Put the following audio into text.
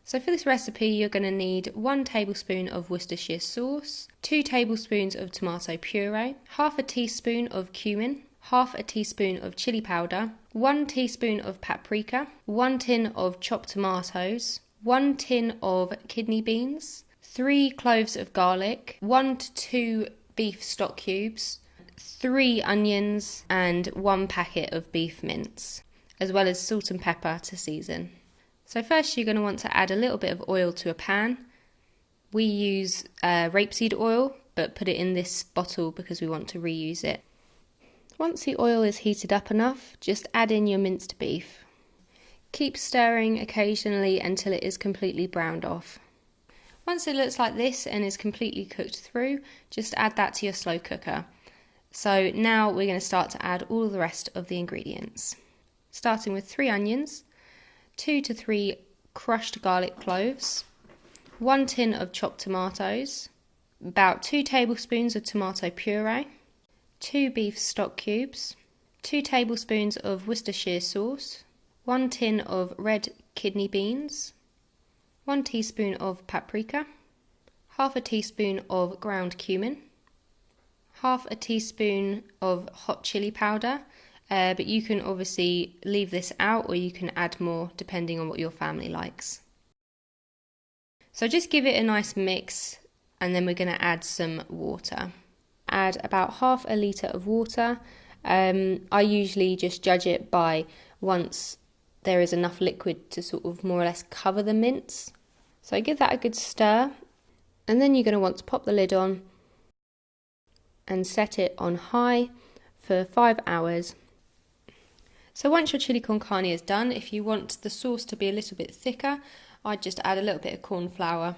So for this recipe, you're going to need 1 tablespoon of Worcestershire sauce, 2 tablespoons of tomato puree, half a teaspoon of cumin, half a teaspoon of chili powder, 1 teaspoon of paprika, 1 tin of chopped tomatoes, 1 tin of kidney beans, 3 cloves of garlic, 1 to 2 beef stock cubes, 3 onions and 1 packet of beef mince, as well as salt and pepper to season. So first you're going to want to add a little bit of oil to a pan. We use rapeseed oil, but put it in this bottle because we want to reuse it. Once the oil is heated up enough, just add in your minced beef. Keep stirring occasionally until it is completely browned off. Once it looks like this and is completely cooked through, just add that to your slow cooker. So now we're going to start to add all the rest of the ingredients. Starting with 3 onions, 2 to 3 crushed garlic cloves, 1 tin of chopped tomatoes, about 2 tablespoons of tomato puree, 2 beef stock cubes, 2 tablespoons of Worcestershire sauce, 1 tin of red kidney beans, 1 teaspoon of paprika, half a teaspoon of ground cumin, half a teaspoon of hot chili powder, but you can obviously leave this out or you can add more depending on what your family likes. So just give it a nice mix and then we're going to add some water. Add about half a litre of water. I usually just judge it by once there is enough liquid to sort of more or less cover the mince. So give that a good stir and then you're going to want to pop the lid on and set it on high for 5 hours. So once your chili con carne is done, if you want the sauce to be a little bit thicker, I'd just add a little bit of corn flour